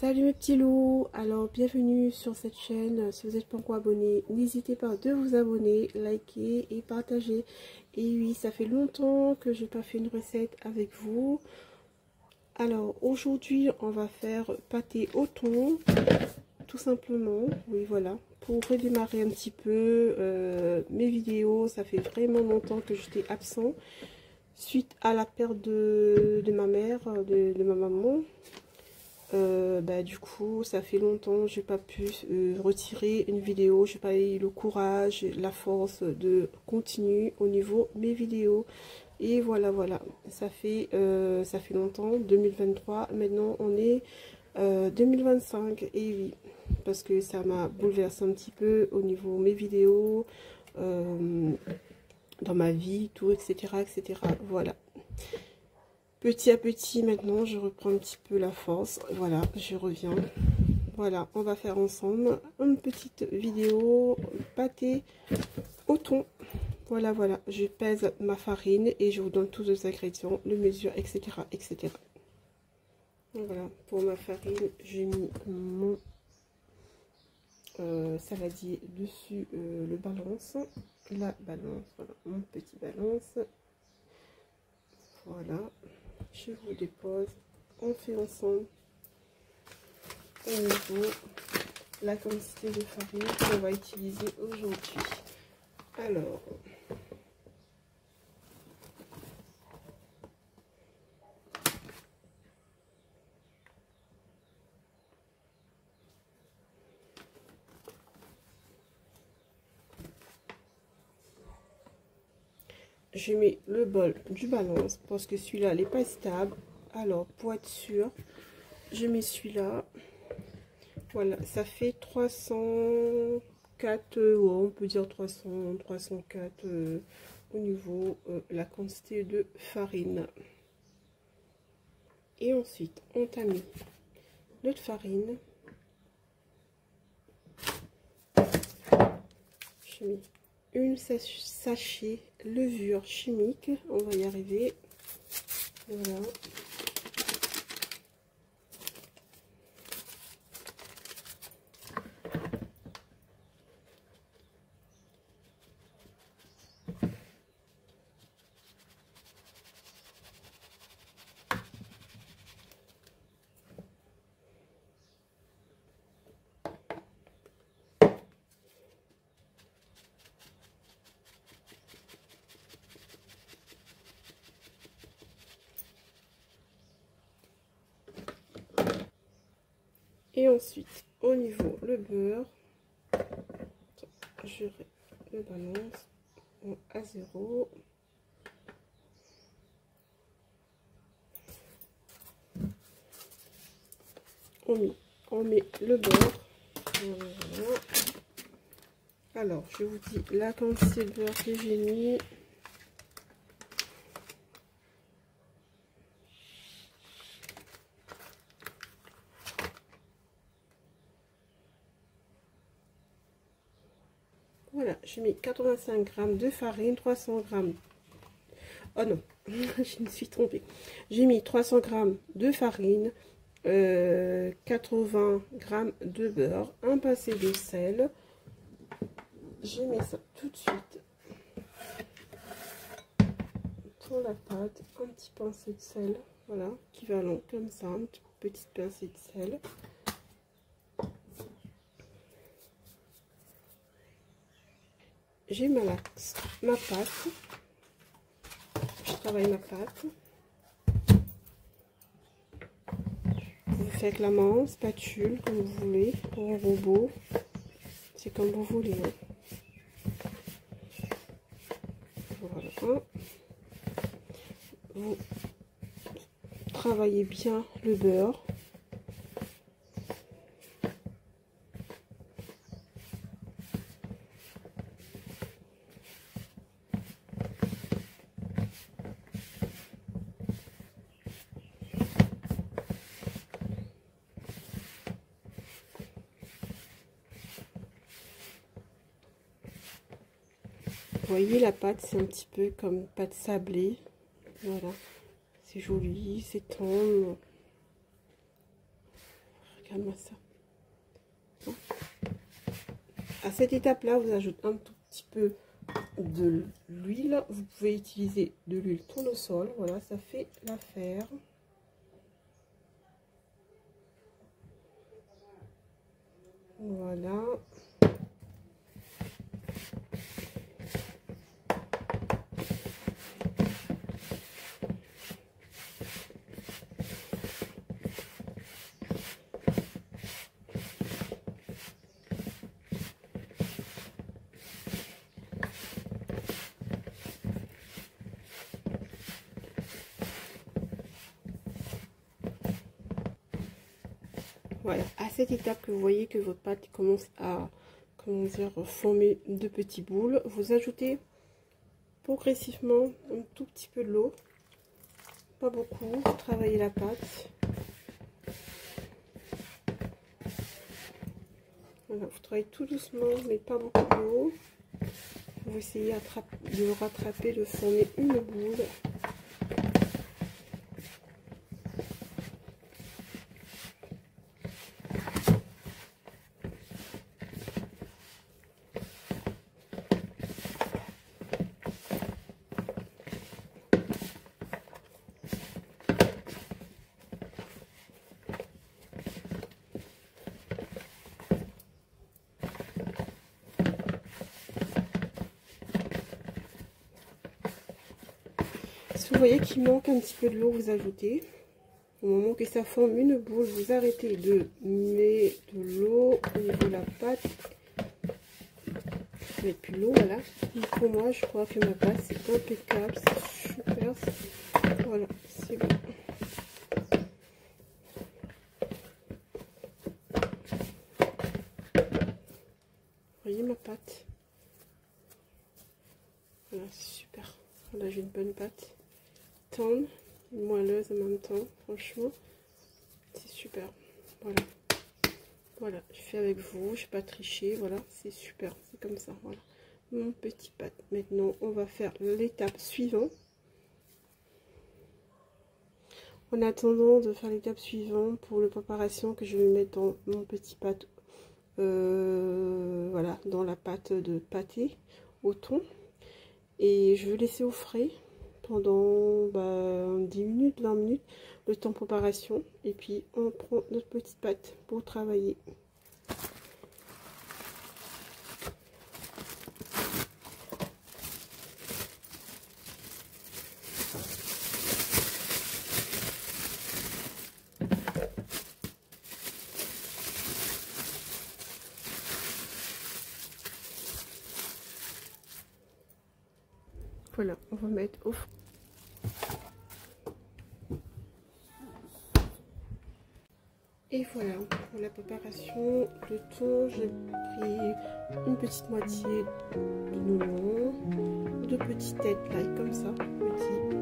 Salut mes petits loups, alors bienvenue sur cette chaîne. Si vous n'êtes pas encore abonné, n'hésitez pas de vous abonner, liker et partager. Et oui, ça fait longtemps que j'ai pas fait une recette avec vous. Alors aujourd'hui on va faire pâté au thon, tout simplement. Oui voilà, pour redémarrer un petit peu mes vidéos. Ça fait vraiment longtemps que j'étais absent suite à la perte de ma mère, de ma maman. Du coup ça fait longtemps j'ai pas pu retirer une vidéo, j'ai pas eu le courage, la force de continuer au niveau mes vidéos. Et voilà, ça fait longtemps, 2023, maintenant on est 2025. Et oui, parce que ça m'a bouleversé un petit peu au niveau mes vidéos, dans ma vie, tout, etc. Voilà. Petit à petit, maintenant, je reprends un petit peu la force. Voilà, je reviens. Voilà, on va faire ensemble une petite vidéo pâté au thon. Voilà, je pèse ma farine et je vous donne tous les ingrédients, le mesure, etc. Voilà, pour ma farine, j'ai mis mon saladier dessus, le balance. La balance, voilà, mon petit balance. Voilà. Je vous dépose, on fait ensemble au niveau la quantité de farine qu'on va utiliser aujourd'hui. Alors, je mets le bol du balance parce que celui-là n'est pas stable. Alors, pour être sûr, je mets celui-là. Voilà, ça fait 304, on peut dire 304 au niveau la quantité de farine. Et ensuite, on tamise notre farine. Je mets une sachet levure chimique, on va y arriver. Voilà. Et ensuite, au niveau le beurre, je le balance à 0. On met le beurre. Voilà. Alors, je vous dis la quantité de beurre que j'ai mis. Voilà, j'ai mis 85 g de farine, 300 g. Oh non, je me suis trompée. J'ai mis 300 g de farine, 80 g de beurre, un pincé de sel. Je mets ça tout de suite dans la pâte, un petit pincé de sel, voilà, équivalent comme ça, une petite pincée de sel. J'ai ma pâte, je travaille ma pâte. Vous faites la main, spatule, comme vous voulez, pour un robot, c'est comme vous voulez. Hein. Voilà. Vous travaillez bien le beurre. Vous voyez, la pâte, c'est un petit peu comme pâte sablée. Voilà. C'est joli, c'est tendre. regarde-moi ça. À cette étape-là, vous ajoutez un tout petit peu de l'huile. Vous pouvez utiliser de l'huile tournesol. Voilà, ça fait l'affaire. Voilà. Voilà, à cette étape que vous voyez que votre pâte commence à, comment dire, former de petits boules, vous ajoutez progressivement un tout petit peu de l'eau, pas beaucoup, vous travaillez la pâte. Voilà, vous travaillez tout doucement, mais pas beaucoup d'eau. Vous essayez de rattraper, de former une boule. Si vous voyez qu'il manque un petit peu de l'eau, vous ajoutez. Au moment que ça forme une boule, vous arrêtez de mettre de l'eau au niveau de la pâte. Je vais mettre plus l'eau, voilà. Et pour moi, je crois que ma pâte, c'est impeccable, c'est super. Voilà, c'est bon. Vous voyez ma pâte? Voilà, c'est super. Voilà, j'ai une bonne pâte. Tendre, moelleuse en même temps, franchement, c'est super. Voilà. Voilà, je fais avec vous, je n'ai pas triché, voilà, c'est super, c'est comme ça, voilà. Mon petit pâte. Maintenant, on va faire l'étape suivante. En attendant de faire l'étape suivante pour la préparation que je vais mettre dans mon petit pâte, voilà, dans la pâte de pâté au thon. Et je vais laisser au frais pendant 10 minutes, 20 minutes, le temps de préparation. Et puis on prend notre petite pâte pour travailler. Voilà, on va mettre au frais. Et voilà, pour la préparation, le thon, j'ai pris une petite moitié de nounon, deux petites têtes là, comme ça, petits.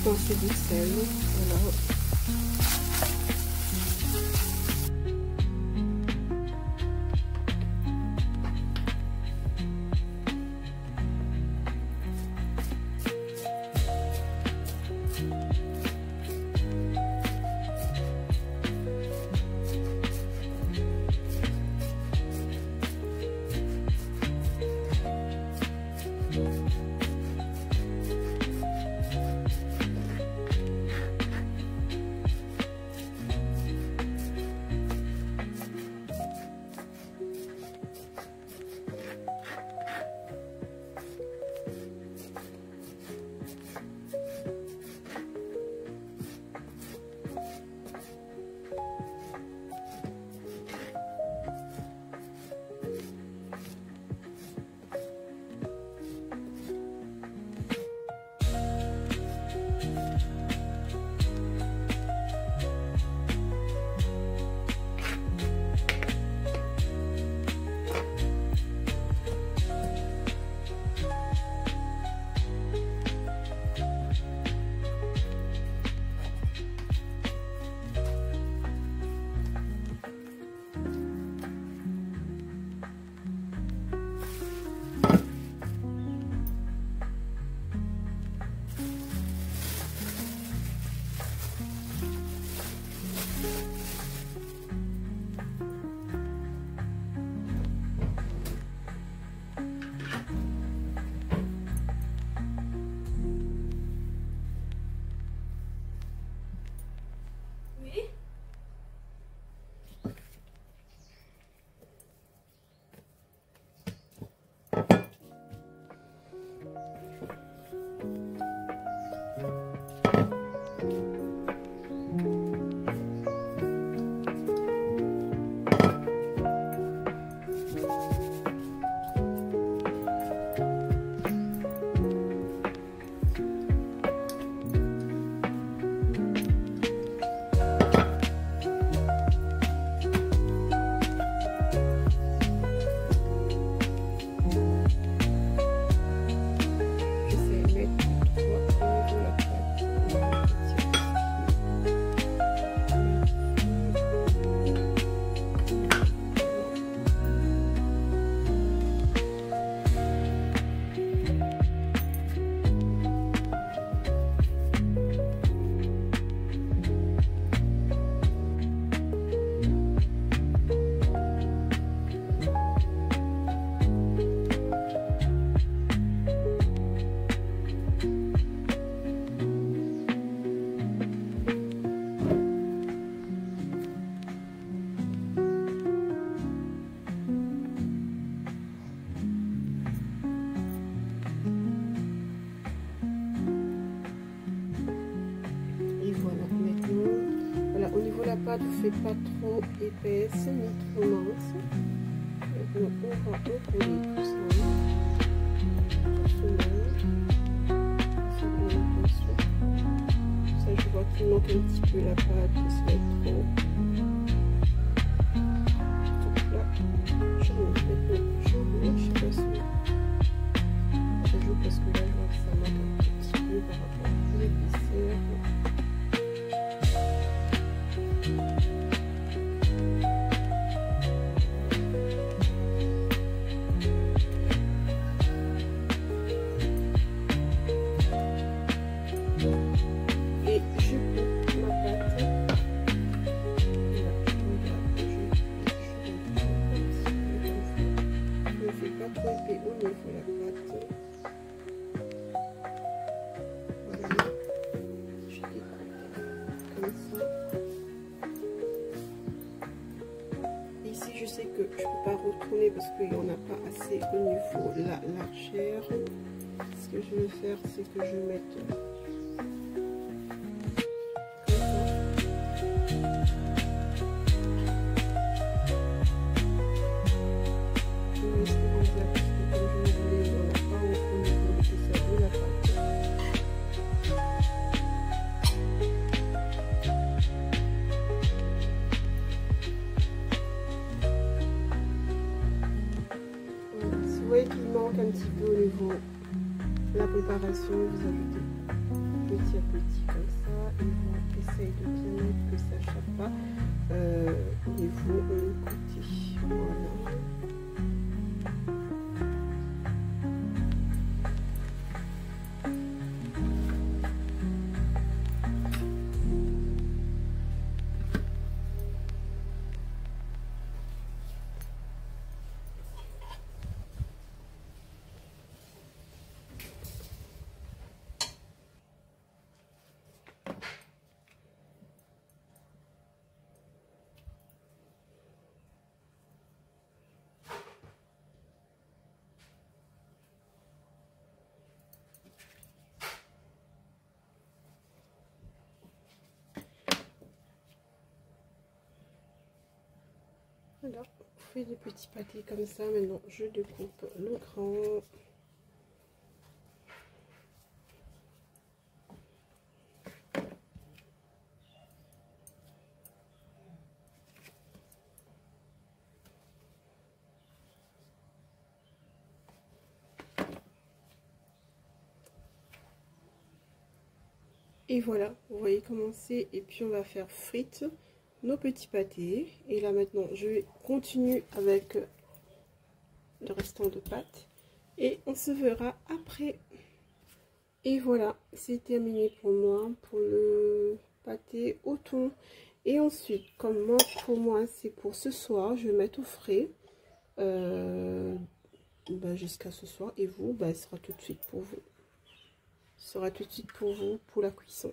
Pincée de sel, voilà. pâte ne fait pas trop épaisse ni trop mince. Donc on va enrouler tout ça doucement, sans grande attention. Ça je vois qu'il manque un petit peu la pâte, ça va être trop. Donc là, je roule maintenant, je sais pas si je joue parce que là je vois que ça manque un petit peu par rapport à l'épaisseur. Je sais que je ne peux pas retourner parce qu'il n'y en a pas assez au niveau la largeur. Ce que je vais faire, c'est que je vais mettre qu'il manque un petit peu au niveau de la préparation, vous ajoutez petit à petit comme ça et on essaye de bien mettre que ça ne chape pas au niveau côté. Voilà. Voilà, on fait des petits pâtés comme ça. Maintenant, je découpe le grand. Et voilà, vous voyez comment c'est. Et puis on va faire frites nos petits pâtés. Et là maintenant, je vais continuer avec le restant de pâte. Et on se verra après. Et voilà, c'est terminé pour moi, pour le pâté au thon. Et ensuite, comme moi, pour moi, c'est pour ce soir, je vais mettre au frais. Jusqu'à ce soir. Et vous, ce sera tout de suite pour vous. Ce sera tout de suite pour vous, pour la cuisson.